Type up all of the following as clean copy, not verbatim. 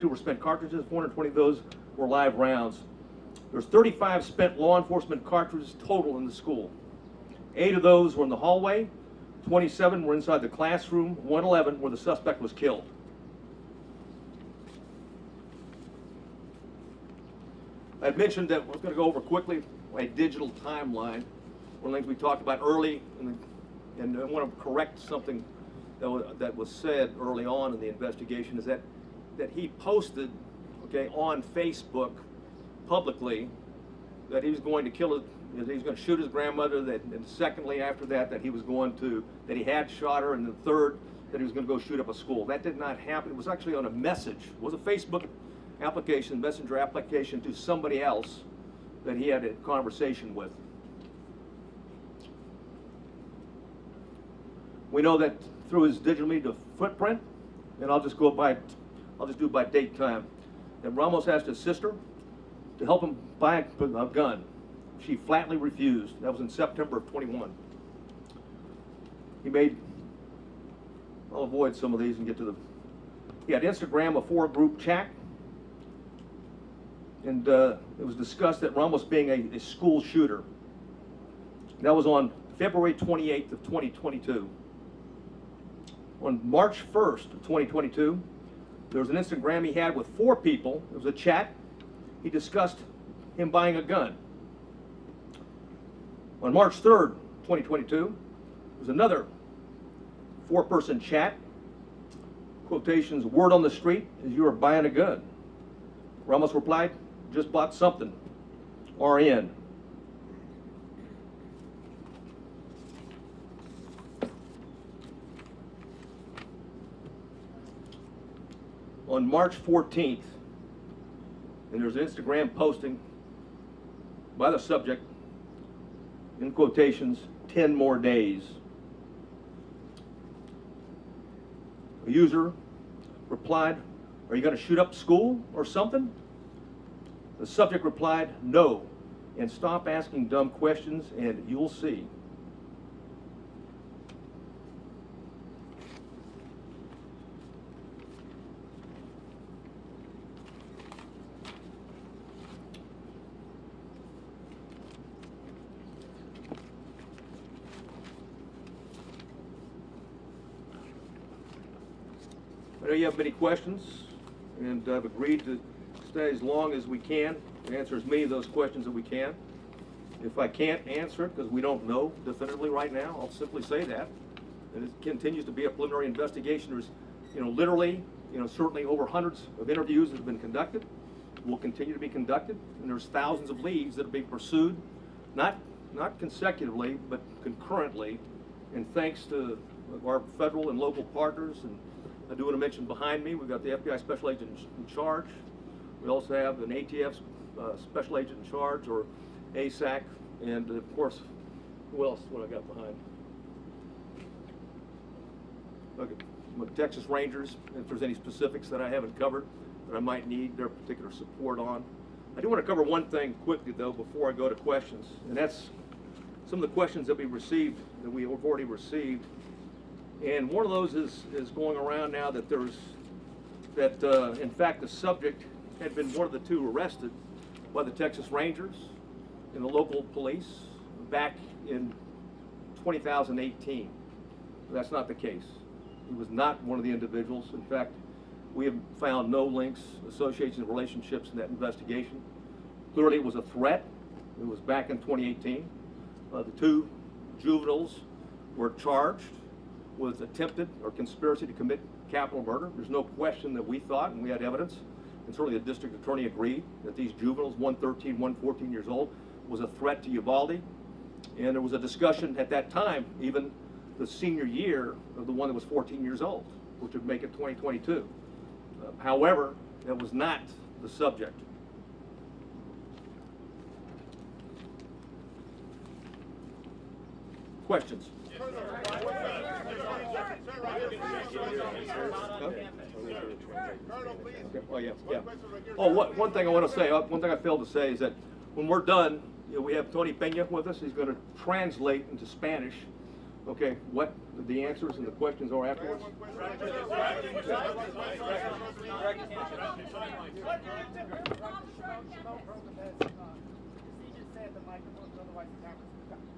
were spent cartridges, 420 of those were live rounds. There's 35 spent law enforcement cartridges total in the school. 8 of those were in the hallway, 27 were inside the classroom, 111 where the suspect was killed. I mentioned that I was going to go over quickly a digital timeline. One of the things we talked about early, and I want to correct something that was said early on in the investigation, is that he posted, okay, on Facebook publicly that he was going to kill that he was going to shoot his grandmother, and secondly after that he was going to, that he had shot her, and the third that he was going to go shoot up a school. That did not happen. It was actually on a message. It was a Facebook application, messenger application to somebody else that he had a conversation with. We know that through his digital media footprint, and I'll just do by date time, that Ramos asked his sister to help him buy a gun. She flatly refused. That was in September of 21. I'll avoid some of these and get to he had Instagram, a 4-group chat, and it was discussed that Ramos being a school shooter. That was on February 28th of 2022. On March 1st of 2022, there was an Instagram he had with 4 people. It was a chat. He discussed him buying a gun. On March 3rd, 2022, there was another 4-person chat. Quotations, word on the street is you are buying a gun. Ramos replied, just bought something. RN. On March 14th, and there's an Instagram posting by the subject, in quotations, 10 more days. A user replied, are you going to shoot up school or something? The subject replied, no, and stop asking dumb questions and you'll see. I know you have many questions, and I've agreed to stay as long as we can to answer as many of those questions that we can. If I can't answer it because we don't know definitively right now, I'll simply say that. And it continues to be a preliminary investigation. There's, literally, certainly over hundreds of interviews that have been conducted, will continue to be conducted, and there's thousands of leads that are being pursued, not consecutively, but concurrently, and thanks to our federal and local partners. And I do want to mention behind me, we've got the FBI Special Agent in charge. We also have an ATF Special Agent in charge, or ASAC, and of course, who else? What I got behind? Okay, Texas Rangers. If there's any specifics that I haven't covered that I might need their particular support on. I do want to cover one thing quickly though before I go to questions, and that's some of the questions that we received, that we have already received. And one of those is going around now that in fact the subject had been one of the 2 arrested by the Texas Rangers and the local police back in 2018. That's not the case. He was not one of the individuals. In fact, we have found no links, associations, and relationships in that investigation. Clearly it was a threat. It was back in 2018. The 2 juveniles were charged with attempted or conspiracy to commit capital murder. There's no question that we thought, and we had evidence, and certainly the district attorney agreed, that these juveniles, one 13, one 14 years old, was a threat to Uvalde. And there was a discussion at that time, even the senior year of the one that was 14 years old, which would make it 2022. However, that was not the subject. Questions? Oh, yeah. Oh, one thing I want to say, one thing I failed to say is that when we're done, we have Tony Pena with us. He's going to translate into Spanish okay, what the answers and the questions are afterwards?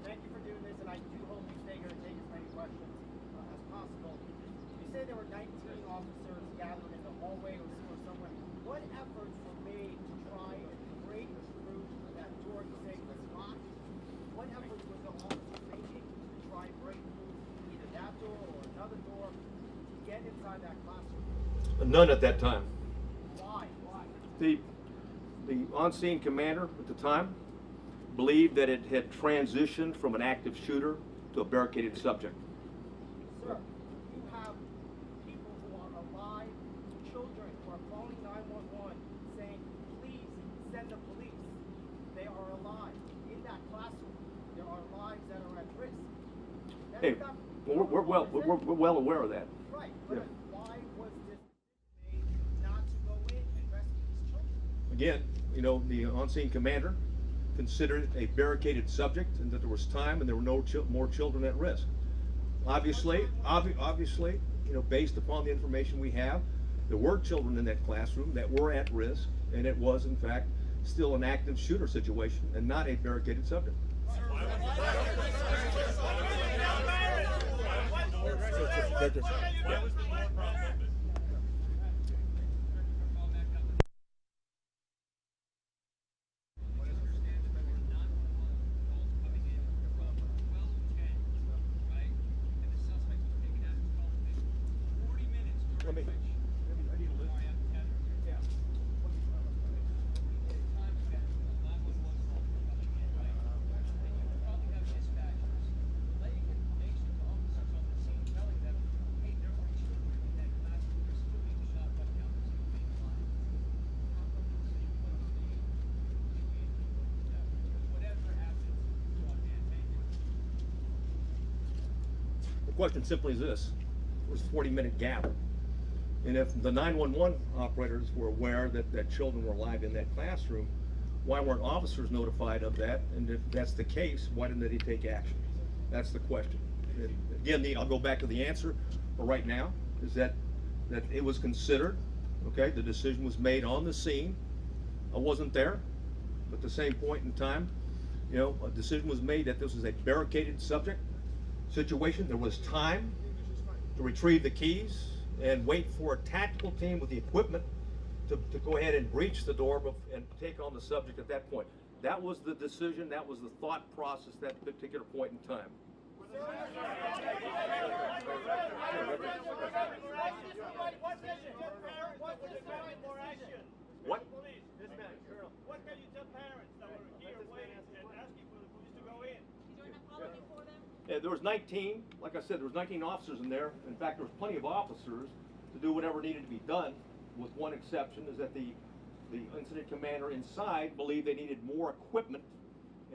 Thank you for doing this, and I do hope you stay here and take as many questions as possible. You say there were 19 officers gathered in the hallway or somewhere. What efforts were made to try and break through that door? You say it was locked. What efforts was the officers making to try and break through either that door or another door to get inside that classroom? None at that time. Why? The on-scene commander at the time believed that it had transitioned from an active shooter to a barricaded subject. Sir, you have people who are alive, children who are calling 911 saying, please send the police. They are alive. In that classroom, there are lives that are at risk. That's Hey, not- we're well aware of that. Right, Yeah. but why was this made not to go in and rescue these children? Again, you know, the on-scene commander considered it a barricaded subject and that there was time and there were no more children at risk. Obviously, you know, based upon the information we have, there were children in that classroom that were at risk, and it was in fact still an active shooter situation and not a barricaded subject. The question simply is this: there was a 40-minute gap, and if the 911 operators were aware that children were alive in that classroom, why weren't officers notified of that? And if that's the case, why didn't they take action? That's the question. And again, I'll go back to the answer, but right now is that it was considered. Okay, the decision was made on the scene. I wasn't there, but at the same point in time, you know, a decision was made that this was a barricaded subject situation. There was time to retrieve the keys and wait for a tactical team with the equipment to go ahead and breach the door and take on the subject at that point. That was the decision, that was the thought process at that particular point in time. What? What can you tell parents that were here waiting and asking for the police to go in? Is there an apology for them? Yeah, there was 19, like I said, there was 19 officers in there. In fact, there was plenty of officers to do whatever needed to be done, with one exception, is that the incident commander inside believed they needed more equipment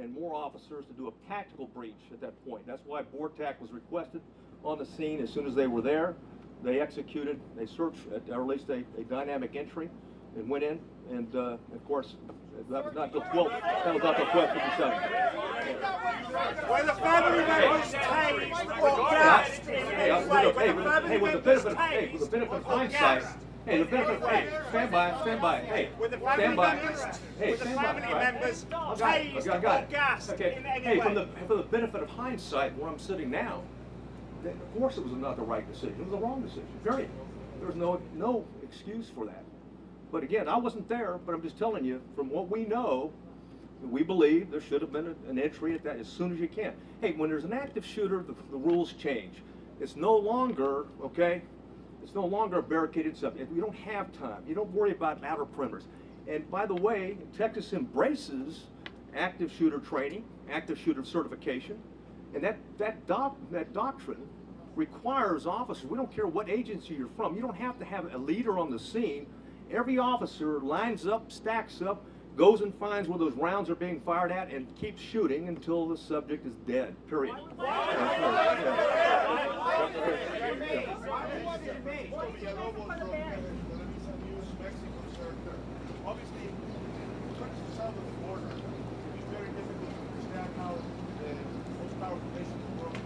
and more officers to do a tactical breach at that point. That's why BORTAC was requested on the scene. As soon as they were there, they executed, they searched, or at least a dynamic entry, and went in, and of course, that was not till 12:57. Were the family members tased or gassed in any way? Were the family members tased or gassed? Hey, the benefit, hey, stand by, hey, Were the stand family by. members, Hey, were the stand by, family right? members I tased got or it. gassed Okay, in any hey, way? for the benefit of hindsight, where I'm sitting now, of course it was not the right decision. It was the wrong decision, period. There was no excuse for that. But again, I wasn't there, but I'm just telling you, from what we know, we believe there should have been an entry at that as soon as you can. Hey, when there's an active shooter, the rules change. It's no longer, okay, it's no longer a barricaded subject. We don't have time. You don't worry about outer perimeters. And by the way, Texas embraces active shooter training, active shooter certification, and that doctrine requires officers, we don't care what agency you're from, you don't have to have a leader on the scene. Every officer lines up, stacks up, goes and finds where those rounds are being fired at, and keeps shooting until the subject is dead, period. Obviously, countries south of the border, it's very difficult to understand how the most powerful nation in the world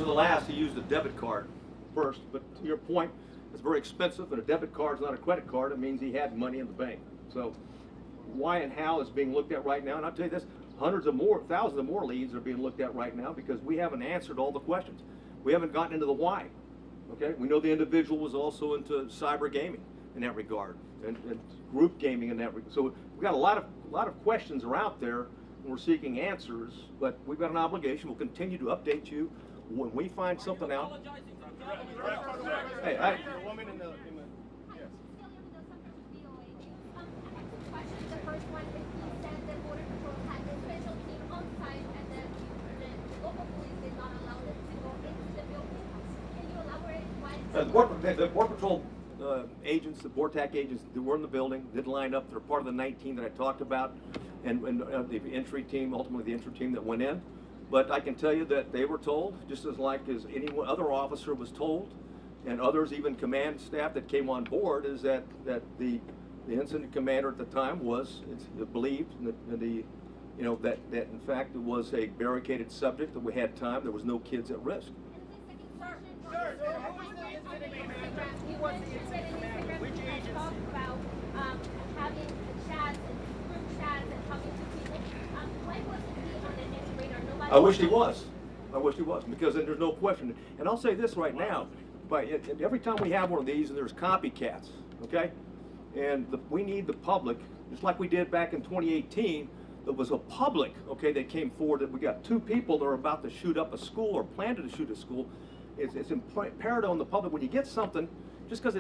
last to use the debit card first, but to your point, it's very expensive, and a debit card is not a credit card. It means he had money in the bank. So why and how is being looked at right now, and I'll tell you this, thousands of more leads are being looked at right now because we haven't answered all the questions. We haven't gotten into the why. Okay, we know the individual was also into cyber gaming in that regard, and group gaming in that regard. So we've got a lot of questions are out there, and we're seeking answers. But we've got an obligation. We'll continue to update you when we find something out. Hey, The woman in the yes. The first one is he said that Border Patrol had a special team on site and that the local police did not allow them to go into the building. Can you elaborate why? The Border Patrol agents, the BORTAC agents that were in the building, did line up. They're part of the 19 that I talked about, and the entry team, ultimately the entry team that went in. But I can tell you that they were told, just as any other officer was told, and others, even command staff that came on board, is that the incident commander at the time believed that in fact it was a barricaded subject, that we had time, there was no kids at risk. Who was the incident commander? Which agency? Talked about having the chats and group chats and talking to people. Why wasn't he on the next radar? Nobody. I wish he was. I wish he was, because then there's no question. And I'll say this right now, every time we have one of these, and there's copycats, okay? And we need the public, just like we did back in 2018, there was a public, okay, that came forward that we got 2 people that are about to shoot up a school or planted to shoot a school. It's imperative on the public, when you get something, just because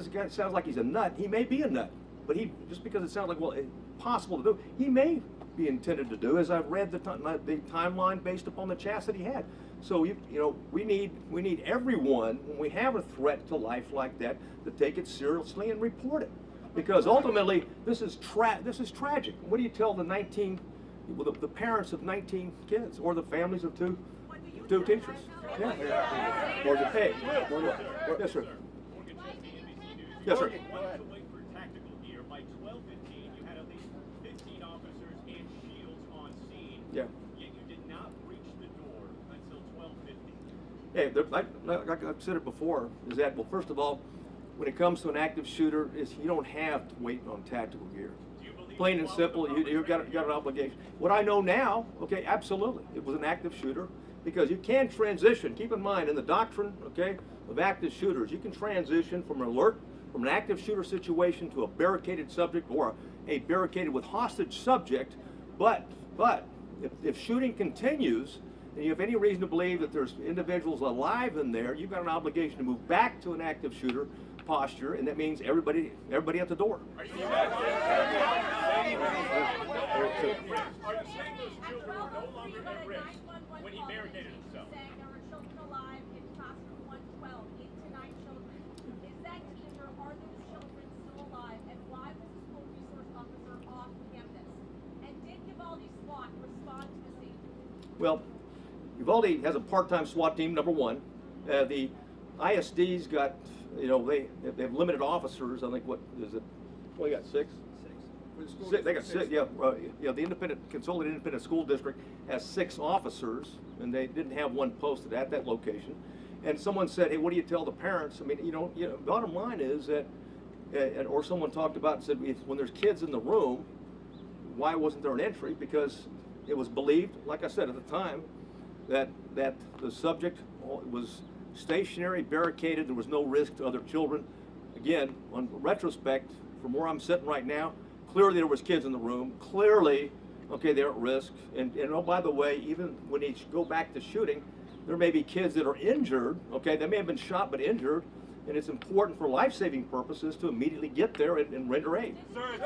the guy sounds like he's a nut, he may be a nut. But just because it sounds like, well, it's possible to do, he may be intended to do, as I've read the timeline based upon the chats that he had. So we need everyone, when we have a threat to life like that, to take it seriously and report it, because ultimately this is tragic. What do you tell the parents of 19 kids, or the families of two teachers? Yeah. Or the pay. Yes, sir. Yes, sir. Yeah. Yet you did not reach the door until 12:50. Hey, like I've said it before, is that, well, first of all, when it comes to an active shooter, you don't have to wait on tactical gear. Plain and simple, you've got an obligation. What I know now, okay, absolutely, it was an active shooter, because you can transition. Keep in mind, in the doctrine, okay, of active shooters, you can transition from an active shooter situation to a barricaded subject, or a barricaded with hostage subject, but if shooting continues, and you have any reason to believe that there's individuals alive in there, you've got an obligation to move back to an active shooter posture, and that means everybody at the door. Are you saying those children were no longer at risk when he barricaded himself? Saying there were children alive in classroom 112, 8 to 9 children. Is that teacher, are those children still alive? And why was the school resource officer off campus? And did Uvalde SWAT respond to the scene? Well, Uvalde has a part-time SWAT team, number one. The ISD's got, they have limited officers. I think, what is it? Well, they got 6? They got 6, yeah. The Consolidated Independent School District has 6 officers, and they didn't have one posted at that location. And someone said, hey, what do you tell the parents? I mean, bottom line is that, or someone talked about and said, when there's kids in the room, why wasn't there an entry? Because it was believed, like I said at the time, that the subject was stationary, barricaded, there was no risk to other children. Again, on retrospect, from where I'm sitting right now, clearly there was kids in the room. Clearly, okay, they're at risk. And oh, by the way, even when you go back to shooting, there may be kids that are injured. Okay, they may have been shot but injured, and it's important for life-saving purposes to immediately get there and render aid. Right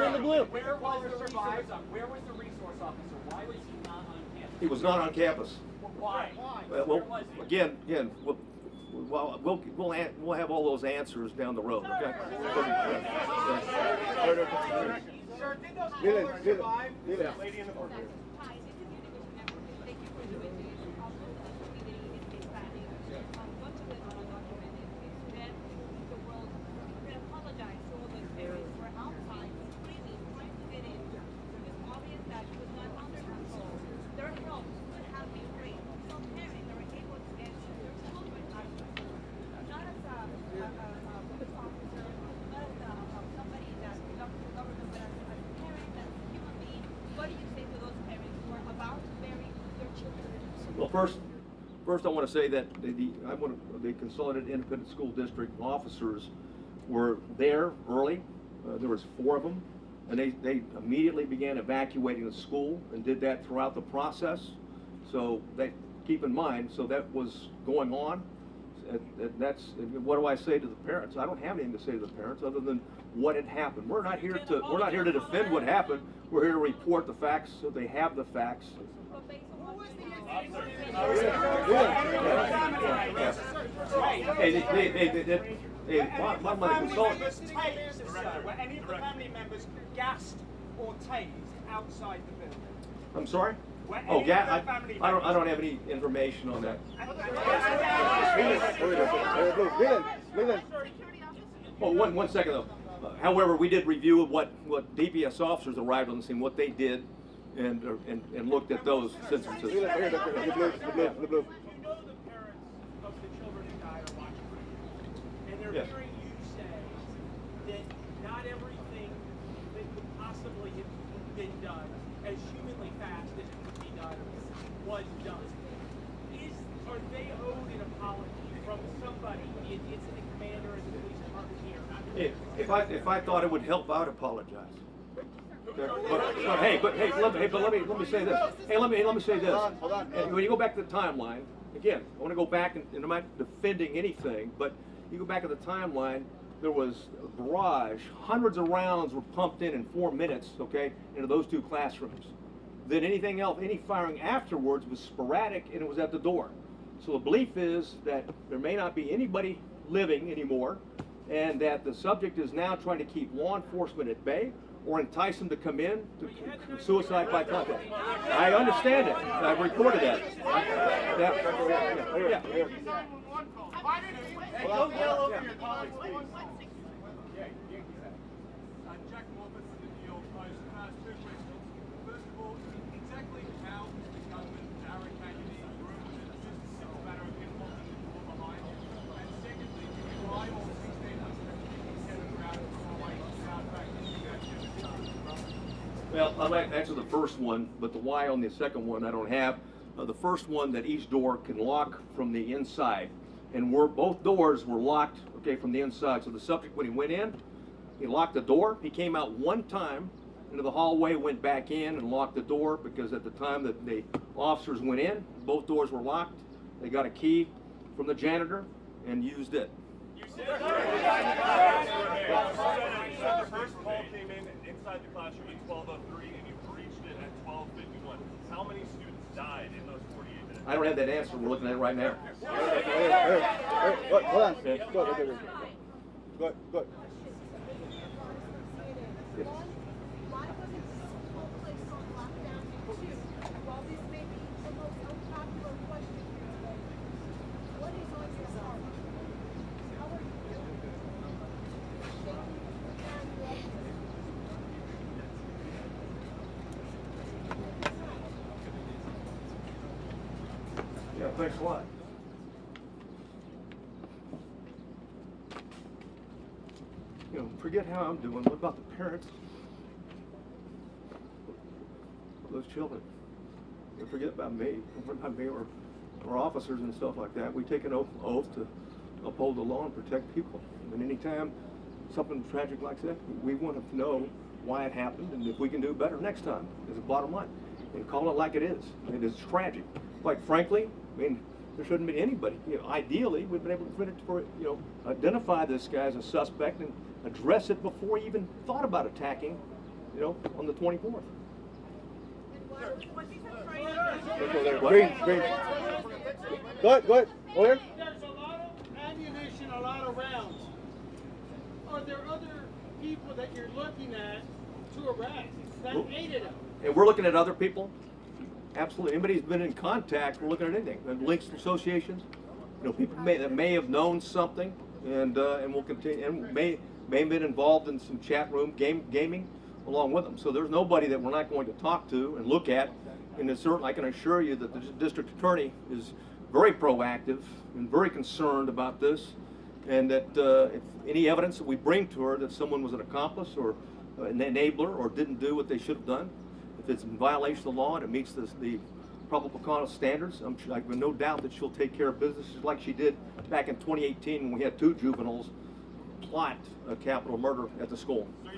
in the blue. Where was the resource officer? Why was he not on campus? He was not on campus. Why? Well, Where was he? again, we'll have all those answers down the road. Okay. Sir, did those children survive? Lady in the purple. Hi, this is Univision Network. Thank you for doing this. Also, the community is expanding. What to live on a document is then the world. We apologize to all those parents who are outside screaming, trying to get in. It was obvious that it was not under first I want to say that the Consolidated Independent School District officers were there early. There was 4 of them, and they immediately began evacuating the school and did that throughout the process. So keep in mind, so that was going on. What do I say to the parents? I don't have anything to say to the parents other than what had happened. We're not here to defend what happened. We're here to report the facts so they have the facts. But based on what you Were any of the family members gassed or tased outside the building? I'm sorry? Oh, I don't have any information on that. Well, one second though. However, we did review of what DPS officers arrived on the scene, what they did, and looked at those instances. You know the parents of the children who died are watching you. And they're Yes. hearing you say that not everything that could possibly have been done as humanly fast as it could be done was done. Are they owed an apology from somebody, incident commander or the police department here? If I thought it would help, I'd apologize. Okay. But let me say this. Let me say this. Hold on. And when you go back to the timeline, again, I want to go back and I'm not defending anything, but you go back to the timeline. There was a barrage. Hundreds of rounds were pumped in 4 minutes. Okay, into those 2 classrooms. Then anything else, any firing afterwards was sporadic, and it was at the door. So the belief is that there may not be anybody living anymore, and that the subject is now trying to keep law enforcement at bay or entice them to come in to suicide by contact. I understand it. I've reported that. Yeah. Don't yell over your colleagues, please. Jack Morpeth from the New York Post. Can I ask 2 questions? First of all, exactly how was the gunman barricaded in the room? Was it just a simple matter of him holding the door behind him? And secondly, why all 1,657 rounds from away out back into that activity? Well, I'll answer the first one, but the why on the second one I don't have. The first one, that each door can lock from the inside, and both doors were locked, okay, from the inside. So the subject, when he went in, he locked the door. He came out one time into the hallway, went back in and locked the door, because at the time that the officers went in, both doors were locked. They got a key from the janitor and used it. You said the first call came in inside the classroom at 12:03 and you breached it at 12:51. How many students died in those 48 minutes? I don't have that answer. We're looking at it right now. Hold on. Good. Yes. Why wasn't this whole place on lockdown? 2, while this may be the most unpopular question here today, what is on your heart? How are you Yeah, thanks a lot. You know, forget how I'm doing. What about the parents of those children? You forget about me. What about me or officers and stuff like that? We take an oath to uphold the law and protect people. And anytime something tragic like that, we want to know why it happened and if we can do better next time, is the bottom line. And call it like it is. It is tragic. Quite frankly, I mean, there shouldn't be anybody. You know, ideally, we've been able to identify this guy as a suspect and address it before he even thought about attacking, on the 24th. Green. Go ahead. Over here. There's a lot of ammunition, a lot of rounds. Are there other people that you're looking at to arrest? That's 8 of them. And we're looking at other people. Absolutely. Anybody who's been in contact, we're looking at anything. And links to associations, people that may have known something, and will continue, and may have been involved in some chat room gaming along with them. So there's nobody that we're not going to talk to and look at. And it's certainly, I can assure you that the district attorney is very proactive and very concerned about this, and that if any evidence that we bring to her that someone was an accomplice or an enabler or didn't do what they should have done, if it's in violation of the law and it meets the probable cause standards. I have no doubt that she'll take care of business just like she did back in 2018 when we had 2 juveniles plot a capital murder at the school. Right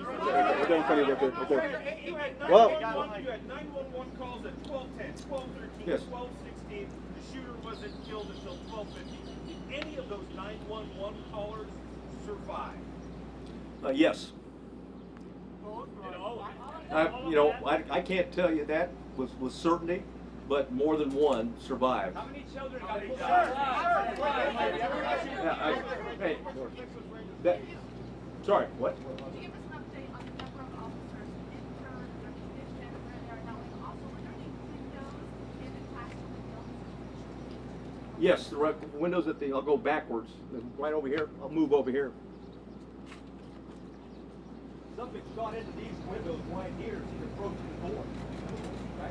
there. You had Well- 911 calls at 12:10, 12:13, Yes. 12:16. The shooter wasn't killed until 12:50. Did any of those 911 callers survive? Yes. I can't tell you that with certainty, but more than one survived. How many children got killed? Hey, sorry, what? Could you give us an update on the number of officers injured, their condition, where they are now, and also were there any windows in the classroom building? Yes, the windows at the, I'll go backwards, right over here, I'll move over here. Something shot into these windows right here as he's approaching the door, right?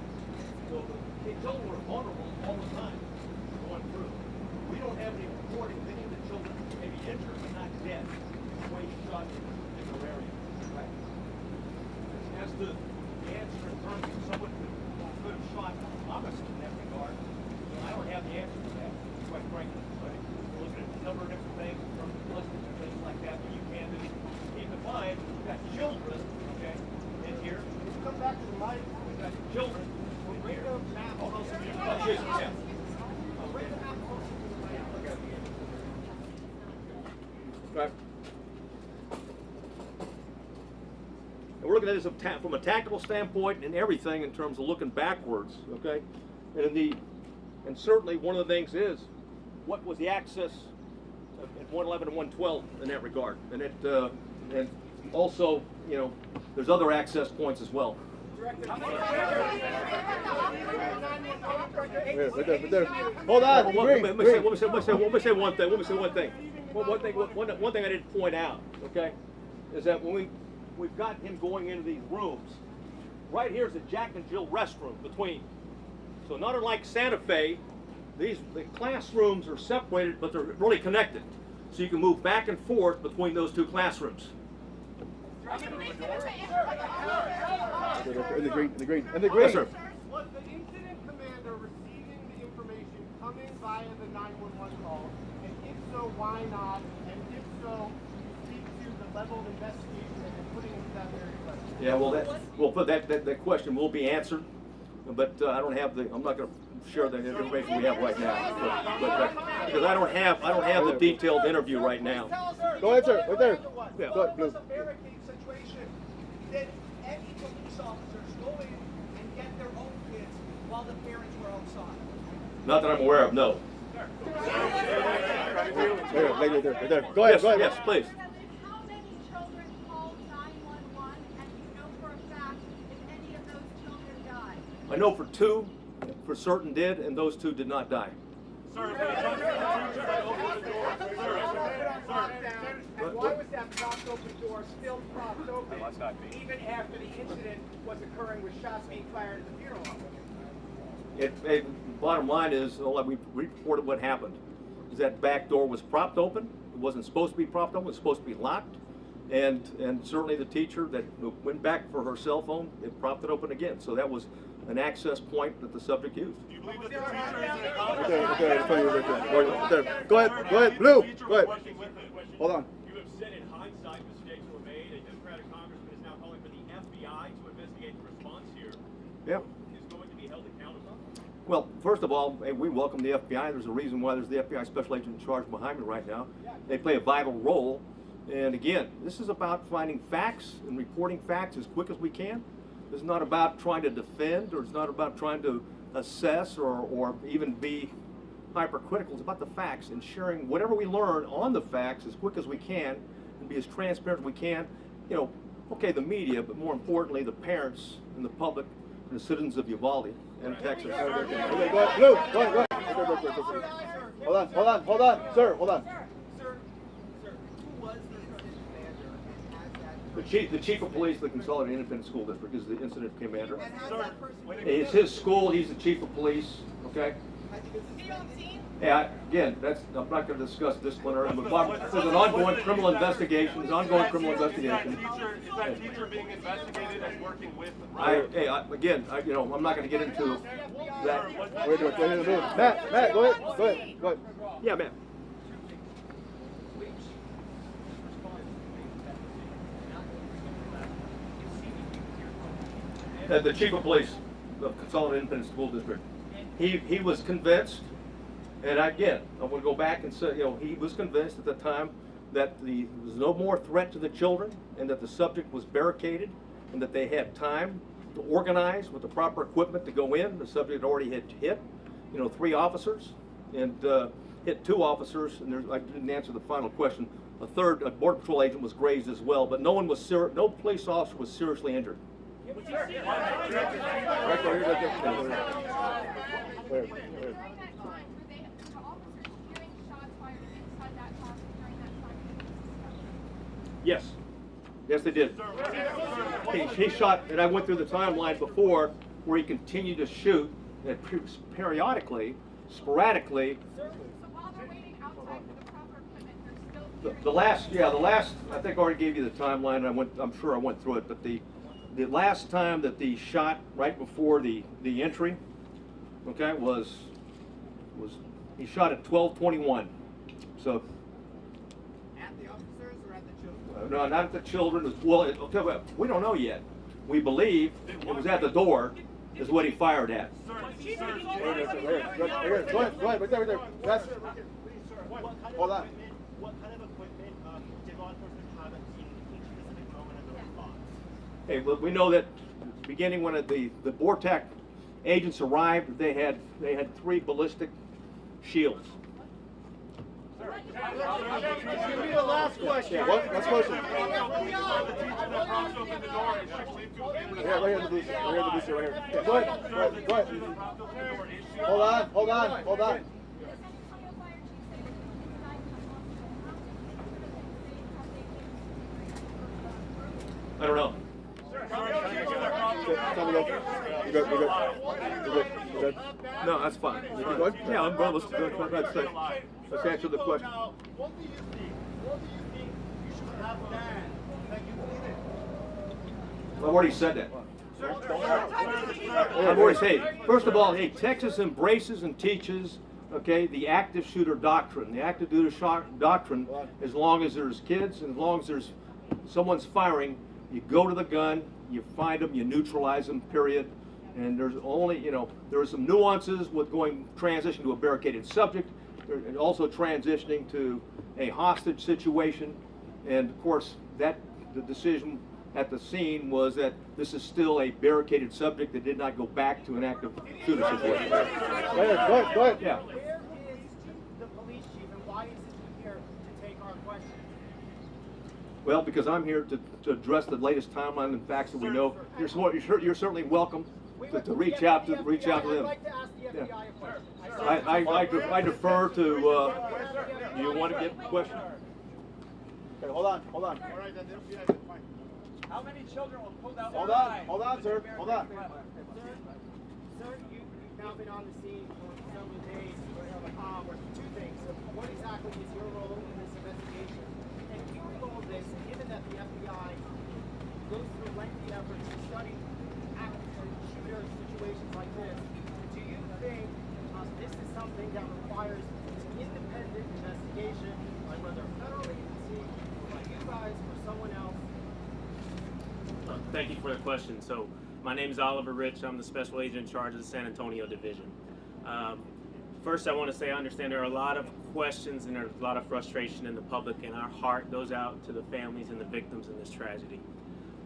So the children were vulnerable all the time going through. We don't have any reporting of any of the children may be injured but not dead. The way he shot in this particular area, right? As to the answer in terms of someone could have shot Thomas in that regard, I don't have the answer to that, quite frankly. But we're looking at a number of different things in terms of ballistics and things like that, but you can keep in mind, we've got children, okay, in here. Come back to the mic. We've got children in here. Oh, excuse me, yeah. Right. And we're looking at this from a tactical standpoint and everything in terms of looking backwards, okay? And certainly one of the things is, what was the access at 111 and 112 in that regard? And also, you know, there's other access points as well. Right there. Hold on. Let me say one thing. One thing I didn't point out, okay, is that when we've got him going into these rooms, right here is the Jack and Jill restroom between. So not unlike Santa Fe, the classrooms are separated, but they're really connected. So you can move back and forth between those 2 classrooms. In the green. Yes, sir. Was the incident commander receiving the information coming via the 911 call? And if so, why not? And if so, speak to the level of investigation that you're putting into that very question. Yeah, that question will be answered, but I don't have I'm not going to share the information we have right now, because I don't have the detailed interview right now. Go ahead, sir. Right there. Yeah. Go ahead, Blue. Was a barricade situation. Did any police officers go in and get their own kids while the parents were outside? Not that I'm aware of, no. Right there. Go ahead. Yes, please. How many children called 911, and you know for a fact if any of those children died? I know for 2, for certain did, and those 2 did not die. And why was that propped open door still propped open even after the incident was occurring with shots being fired at the funeral home? Bottom line is, we reported what happened. Is that back door was propped open. It wasn't supposed to be propped open. It was supposed to be locked. And certainly the teacher that went back for her cell phone, it propped it open again. So that was an access point that the subject used. Do you believe that the teacher is an Right there. Go ahead, Blue. Go ahead. Hold on. You have said in hindsight mistakes were made. A Democratic congressman is now calling for the FBI to investigate the response here. Yeah. Is going to be held accountable? Well, first of all, we welcome the FBI. There's a reason why there's the FBI special agent in charge behind me right now. They play a vital role. And again, this is about finding facts and reporting facts as quick as we can. It's not about trying to defend, or it's not about trying to assess or even be hypercritical. It's about the facts and sharing whatever we learn on the facts as quick as we can and be as transparent as we can. You know, okay, the media, but more importantly, the parents and the public and the citizens of Uvalde and Texas. Go ahead, Blue. Go ahead. Hold on. Sir, hold on. Sir, who was the incident commander and has that The chief of police of the Consolidated Independent School District is the incident commander. and has that person It's his school, he's the chief of police, okay? Is he on scene? Hey, again, I'm not going to discuss disciplinary. There's an ongoing criminal investigation. There's ongoing criminal investigation. Is that teacher being investigated and working with? Again, I'm not going to get into that. Wait a minute. Matt, go ahead. Yeah, man. The chief of police of Consolidated Independent School District, he was convinced, and again, I'm going to go back and say, he was convinced at the time that there was no more threat to the children, and that the subject was barricaded, and that they had time to organize with the proper equipment to go in. The subject already had hit, 3 officers, and hit 2 officers, and I didn't answer the final question. A third, a border patrol agent, was grazed as well, but no police officer was seriously injured. During that time, were the officers hearing shots fired inside that classroom during that time? Yes. Yes, they did. He shot, and I went through the timeline before, where he continued to shoot, and periodically, sporadically. So while they're waiting outside for the proper equipment, they're still The last, I think I already gave you the timeline. I'm sure I went through it, but the last time that the shot right before the entry, okay, was he shot at 12:21. So. At the officers or at the children? No, not at the children. Well, we don't know yet. We believe it was at the door, is what he fired at. Go ahead, right there. Yes. Hold on. What kind of equipment did law enforcement have in each specific moment of the response? Hey, well, we know that beginning when the BORTAC agents arrived, they had 3 ballistic shields. Give me the last question. What? Last question. Yeah, right here in the booth. Right here. Go ahead. Hold on. I don't know. Tell me go. You good. No, that's fine. You good? Yeah, I'm going. Let's answer the question. What do you think you should have done that you didn't? I've already said that. I've already said. First of all, hey, Texas embraces and teaches, okay, the active shooter doctrine. The active shooter doctrine, as long as there's kids and as long as there's someone's firing, you go to the gun, you find them, you neutralize them, period. And there's only, there are some nuances with transition to a barricaded subject, and also transitioning to a hostage situation. And of course, the decision at the scene was that this is still a barricaded subject that did not go back to an active shooter situation. Go ahead. Yeah. Where is the police chief and why is he here to take our questions? Well, because I'm here to address the latest timeline and facts that we know. You're certainly welcome to reach out to them. I'd like to ask the FBI a question. I defer to. Do you want to get the question? Okay, hold on. All right, then the FBI is fine. How many children were pulled out? Hold on, sir. Hold on. Sir, you've now been on the scene for several days. Or 2 things. So what exactly is your role in this investigation? And hearing all this, given that the FBI goes through lengthy efforts to study active shooter situations like this, do you think this is something that requires an independent investigation by whether a federal agency, by you guys, or someone else? Thank you for the question. So my name is Oliver Rich. I'm the special agent in charge of the San Antonio division. First, I want to say I understand there are a lot of questions and there's a lot of frustration in the public, and our heart goes out to the families and the victims in this tragedy.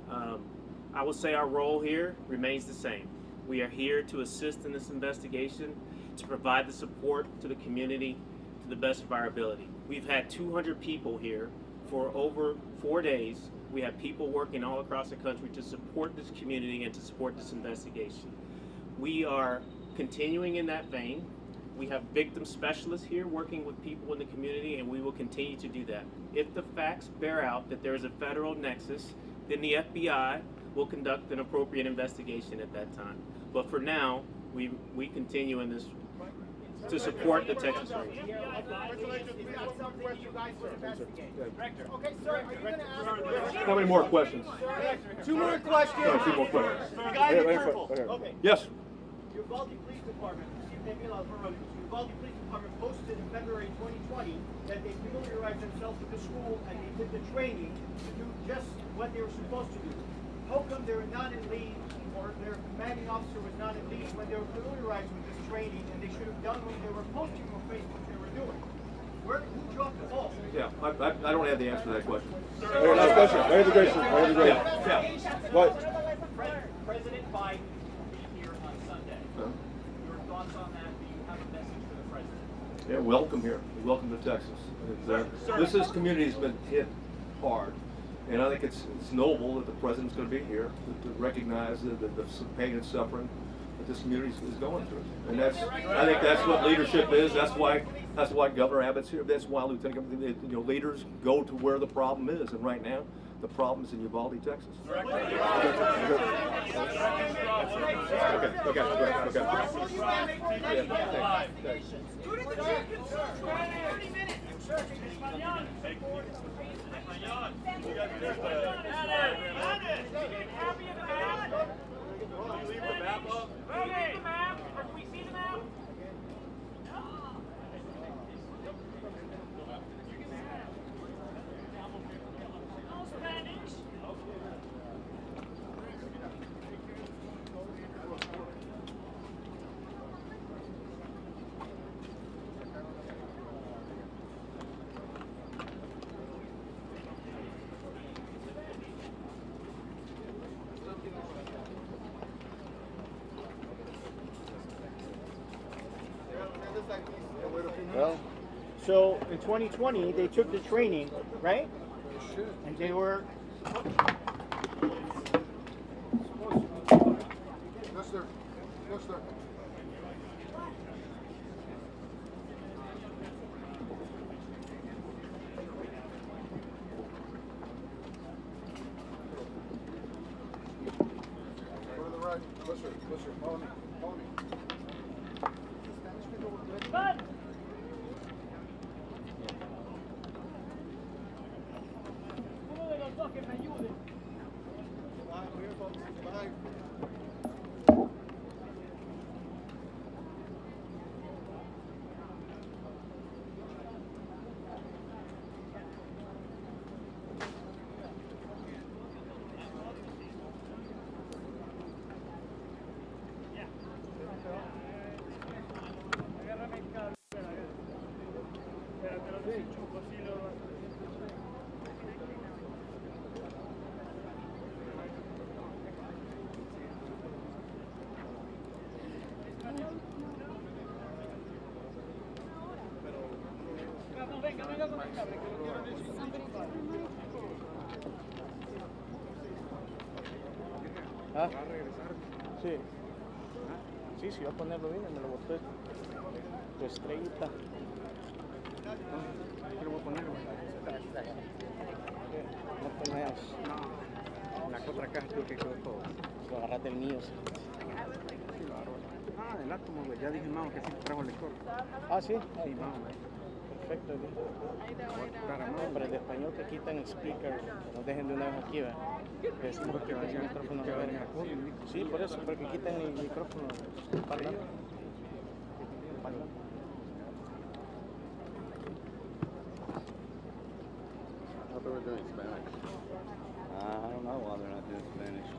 I will say our role here remains the same. We are here to assist in this investigation, to provide the support to the community to the best of our ability. We've had 200 people here for over 4 days. We have people working all across the country to support this community and to support this investigation. We are continuing in that vein. We have victim specialists here working with people in the community, and we will continue to do that. If the facts bear out that there is a federal nexus, then the FBI will conduct an appropriate investigation at that time. But for now, we continue in this. to support the Texas Rangers. Is that something you guys would investigate? Okay, sir, are you gonna ask? How many more questions? Two more questions. Sorry, two more questions. The guy in purple. Okay. Yes. Uvalde Police Department, Uvalde Police Department posted in February 2020 that they familiarized themselves with the school and they did the training to do just what they were supposed to do. How come they were not in lead, or their commanding officer was not in lead when they were familiarized with this training, and they should have done when they were posting on Facebook they were doing? Who dropped the ball? Yeah, I don't have the answer to that question. Hey, last question. Where's the question? Where's the question? Yeah. What? President Biden will be here on Sunday. Your thoughts on that? Do you have a message for the president? Yeah, welcome here. Welcome to Texas. This community's been hit hard, and I think it's noble that the president's going to be here to recognize the pain and suffering that this community is going through. And I think that's what leadership is. That's why Governor Abbott's here. That's why Lieutenant Governor, leaders go to where the problem is. And right now, the problem is in Uvalde, Texas. Well, so in 2020 they took the training, right? And they were. Yes, sir. Yes, sir. Go to the right. Yes, sir. Yes, sir. Follow me. Follow me. ¿Ah? Sí. Sí, sí, voy a ponerlo bien, me lo boté. Tu estrellita. ¿Qué lo voy a poner? No pones. No. La otra caja creo que quedó todo. Lo agarraste el mío. Sí. Ah, el átomo, güey. Ya dije, Mao, que sí trajo el lector. Ah, sí. Sí, Mao, güey. Perfecto. Hombre, de español que quitan el speaker, que nos dejen de una vez aquí, ¿verdad? Es porque el micrófono no verga. Sí, por eso, porque quitan el micrófono. I thought they were doing Spanish. I don't know why they're not doing Spanish.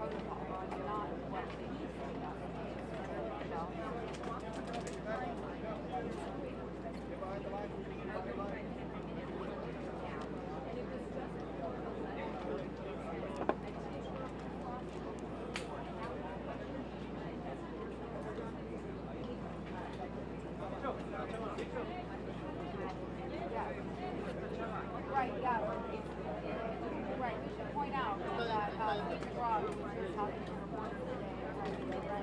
protocol, not what they used to be done. Right, yeah. Right, we should point out that Robb is talking to reporters today,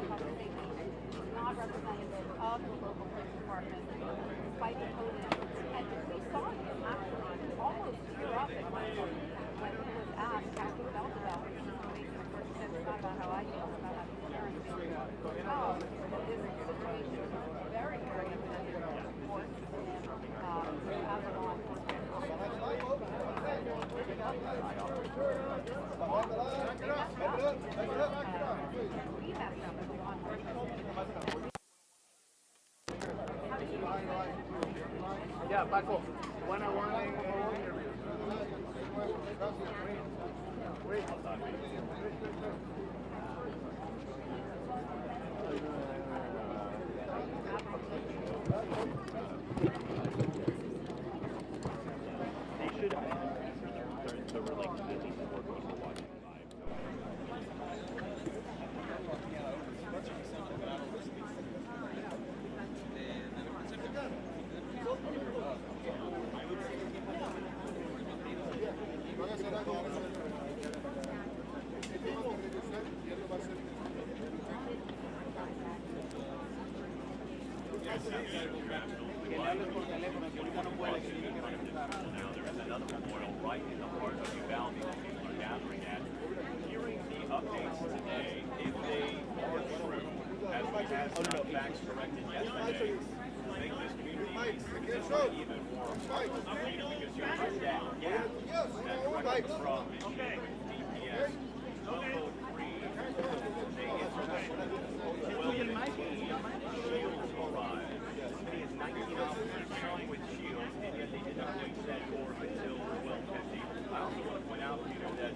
public safety, is not representative of the local police department, despite the coding. And we saw him actually almost tear up at one point when he was asked how he felt about this situation. Of course, he said it's not about how I feel, it's about how the parents feel. This situation is very, very important to him as a law enforcement Yeah, Paco. One on one. Now there is another memorial right in the heart of Uvalde that people are gathering at. Hearing the updates today, if they are true, as we had some facts corrected yesterday, will make this community even more updated because you heard that gap, that direct from DPS, level 3, they intervened. 12 shields arrived. As many as 19 officers shot with shields, and yet they did not reach that door until 12:50. I also want to point out, that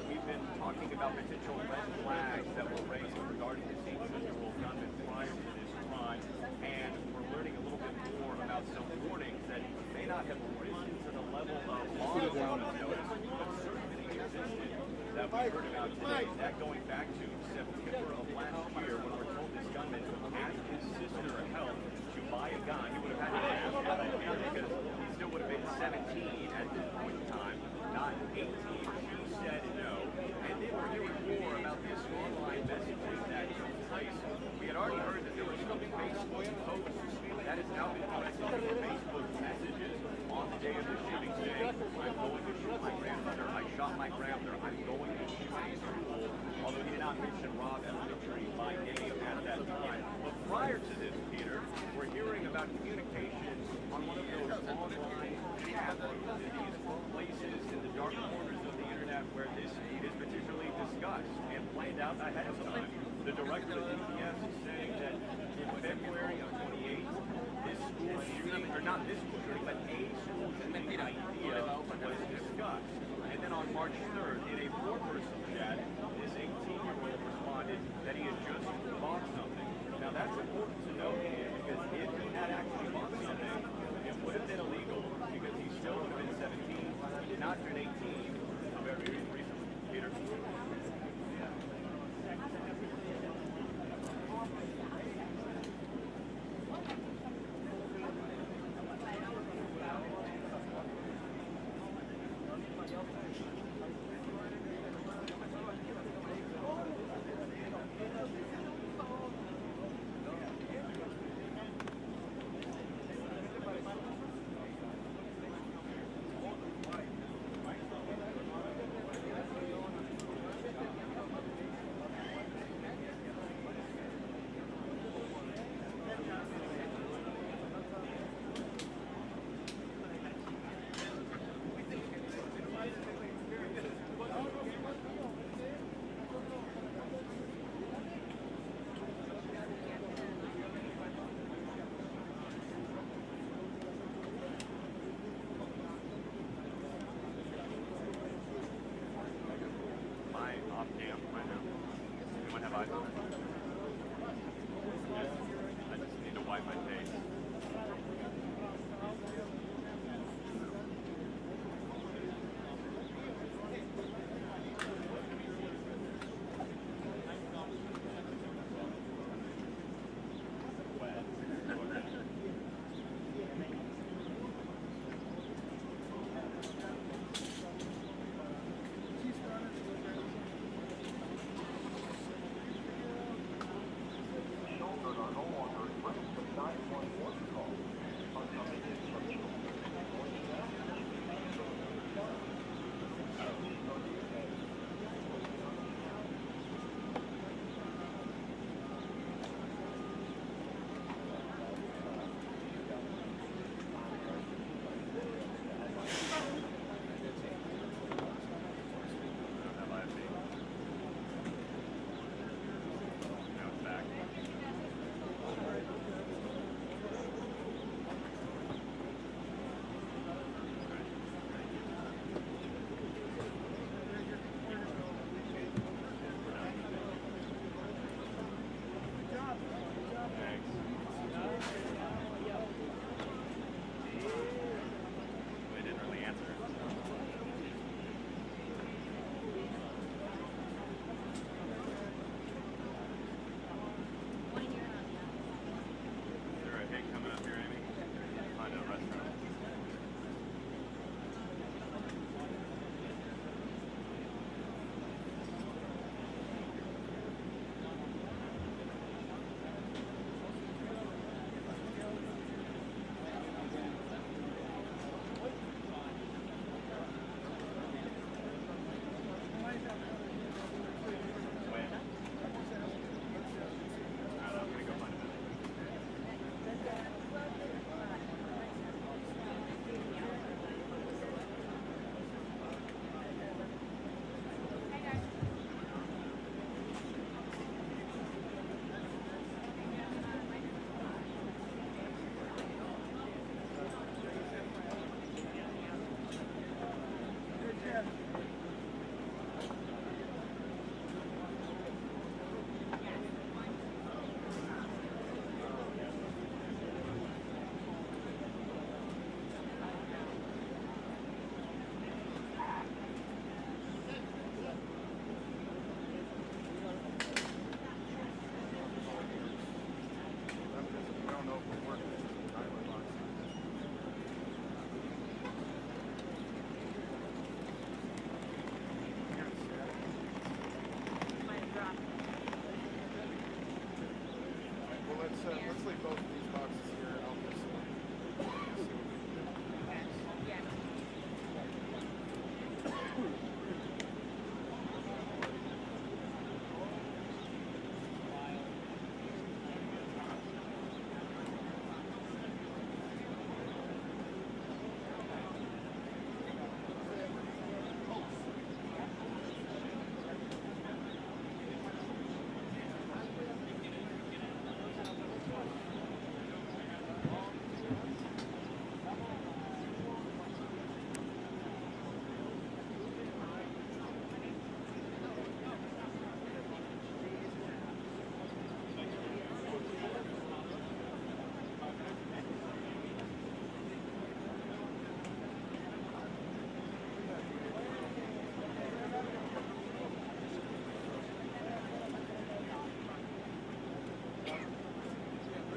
we've been talking about potential red flags that were raised regarding this 18-year-old gunman prior to this crime, and we're learning a little bit more about some warnings that may not have risen to the level of law enforcement notice, but certainly existed that we heard about today. That going back to September of last year when we're told this gunman asked his sister help to buy a gun. He would have had to ask that idea because he still would have been 17 at this point in time, not 18. She said no. And then we're hearing more about this online messaging that took place. We had already heard that there were some Facebook posts that has now been corrected to Facebook messages on the day of the shooting saying, I'm going to shoot my grandmother, I shot my grandmother, I'm going to shoot a school. Although he did not mention Robb Elementary by name at that time. But prior to this, Peter, we're hearing about communication on one of those online chat rooms in these places in the dark corners of the internet where this is particularly discussed and planned out ahead of time. The director of DPS is saying that in February of 28, this school shooting, or not this school shooting, but a school shooting idea was discussed. And then on March 3rd, in a four-person chat, this 18-year-old responded that he had just bought something. Now that's important to note here because if he had actually bought something, it would have been illegal because he still would have been 17. He did not turn 18 very recently. Peter? I just need to wipe my face. Let's leave both of these boxes here and I'll just see what we can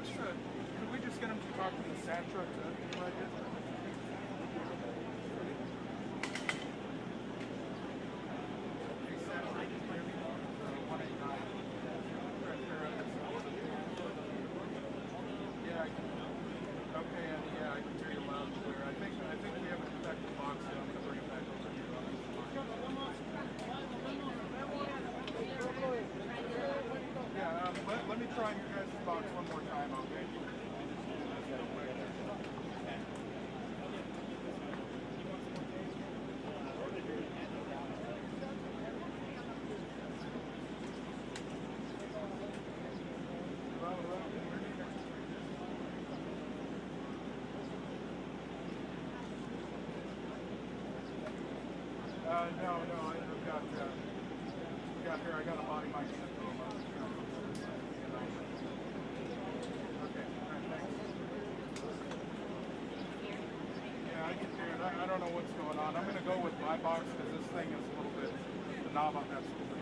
Could we just get him to talk to the SAT truck to right here? Let me try your guys' box one more time, okay? No, I've got here, I got a body mic. I don't know what's going on. I'm going to go with my box because this thing is a little bit, the knob on that's a little bit